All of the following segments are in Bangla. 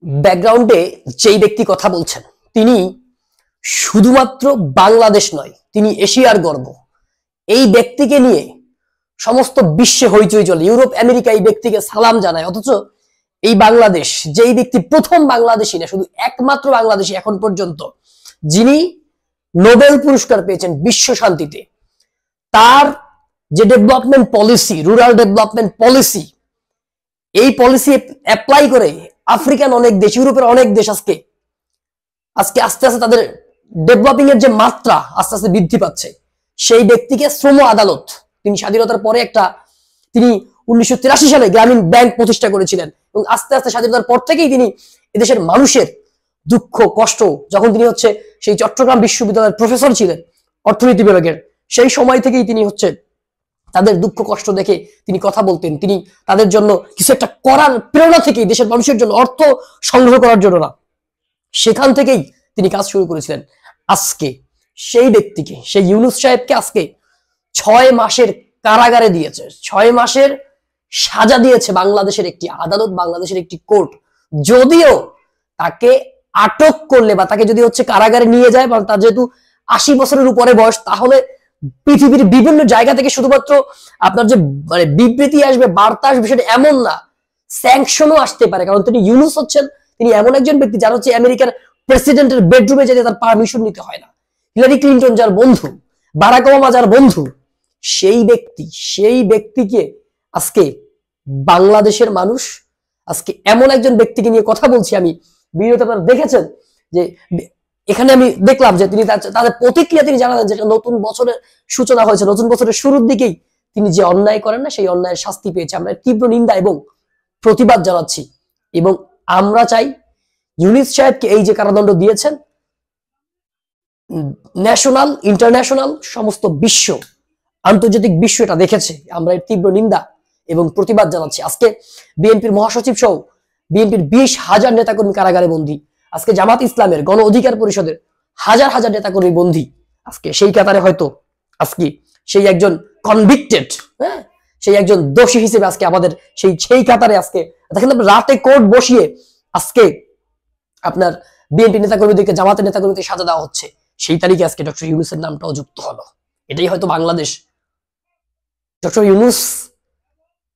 ব্যাকগ্রাউন্ডে যেই ব্যক্তি কথা বলছেন তিনি শুধুমাত্র বাংলাদেশ নয়, তিনি এশিয়ার গর্ব। এই ব্যক্তিকে নিয়ে সমস্ত বিশ্বে হইচই চলে, ইউরোপ আমেরিকা এই ব্যক্তিকে সালাম জানায়। অথচ এই বাংলাদেশ, যেই ব্যক্তি প্রথম বাংলাদেশী না শুধু একমাত্র বাংলাদেশী এখন পর্যন্ত যিনি নোবেল পুরস্কার পেয়েছেন বিশ্ব শান্তিতে, তার যে development policy, rural development policy, এই পলিসি অ্যাপ্লাই করে আফ্রিকান অনেক দেশ, ইউরোপের অনেক দেশ আজকে আস্তে আস্তে তাদের ডেভেলপিং এর যে মাত্রা আস্তে আস্তে বৃদ্ধি পাচ্ছে। সেই ব্যক্তিকে শ্রম আদালত, তিনি স্বাধীনতার পরে তিনি 1983 সালে গ্রামীণ ব্যাংক প্রতিষ্ঠা করেছিলেন এবং আস্তে আস্তে স্বাধীনতার পর থেকেই তিনি এদেশের মানুষের দুঃখ কষ্ট, যখন তিনি সেই চট্টগ্রাম বিশ্ববিদ্যালয়ের প্রফেসর ছিলেন অর্থনীতি বিভাগের, সেই সময় থেকেই তিনি তাদের দুঃখ কষ্ট দেখে তিনি কথা বলতেন। তিনি তাদের জন্য কিছু একটা করার প্রেরণা থেকেই, দেশের মানুষের জন্য অর্থ সংগ্রহ করার জন্য না, সেখান থেকেই তিনি কাজ শুরু করেছিলেন। আজকে সেই ব্যক্তিকে, সেই ইউনূস সাহেবকে আজকে 6 মাসের কারাগারে দিয়েছে, 6 মাসের সাজা দিয়েছে বাংলাদেশের একটি আদালত, বাংলাদেশের একটি কোর্ট। যদিও তাকে আটক করলে বা তাকে যদি কারাগারে নিয়ে যায়, বা তার যেহেতু 80 বছরের উপরে বয়স, তাহলে পৃথিবীর বিভিন্ন জায়গা থেকে শুধুমাত্র আপনার যে বিবৃতি আসবে, বার্তা আসবে সেটা এমন না, স্যাংশনও আসতে পারে। কারণ তিনি ইউনূস তিনি এমন একজন ব্যক্তি যার আমেরিকার প্রেসিডেন্টের বেডরুমে যেতে তার পারমিশন নিতে হয় না। হিলারি ক্লিন্টন যার বন্ধু, বারাক ওবামা যার বন্ধু, সেই ব্যক্তিকে আজকে বাংলাদেশের মানুষ আজকে এমন একজন ব্যক্তিকে নিয়ে কথা বলছি। আমি ভিডিওতে আপনারা দেখেছেন যে এখানে আমি দেখলাম যে তিনি তাদের প্রতিক্রিয়া তিনি জানালেন যে নতুন বছরের সূচনা হয়েছে, নতুন বছরের শুরুর দিকেই তিনি যে অন্যায় করেন না সেই অন্যায়ের শাস্তি পেয়েছে। আমরা তীব্র নিন্দা এবং প্রতিবাদ জানাচ্ছি এবং আমরা চাই ইউনূস সাহেবকে এই যে কারাদণ্ড দিয়েছেন, ন্যাশনাল ইন্টারন্যাশনাল সমস্ত বিশ্ব, আন্তর্জাতিক বিশ্ব এটা দেখেছে। আমরা এর তীব্র নিন্দা এবং প্রতিবাদ জানাচ্ছি। আজকে বিএনপির মহাসচিব সহ বিএনপির 20,000 নেতাকর্মী কারাগারে বন্দী। আজকে জামাত ইসলামের গণ অধিকার পরিষদের হাজার হাজার নেতাকর্মী বন্দী। আজকে সেই কাতারে হয়তো আজকে সেই একজন কনভিক্টেড, সেই একজন দোষী হিসেবে আজকে আমাদের সেই কাতারে আজকে দেখেন রাতে কোর্ট বসিয়ে আজকে আপনার বিএনপি নেতাকর্মীদেরকে জামাতের নেতাকর্মীদের সাজা দেওয়া হচ্ছে। সেই তারিখে আজকে ডক্টর ইউনূসের নামটাও যুক্ত হলো। এটাই হয়তো বাংলাদেশ। ডক্টর ইউনূস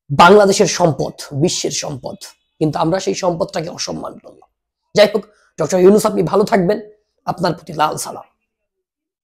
বাংলাদেশের সম্পদ, বিশ্বের সম্পদ, কিন্তু আমরা সেই সম্পদটাকে অসম্মান করলাম। যাই হোক, ডক্টর ইউনূস আপনি ভালো থাকবেন। আপনার প্রতি লাল সালাম।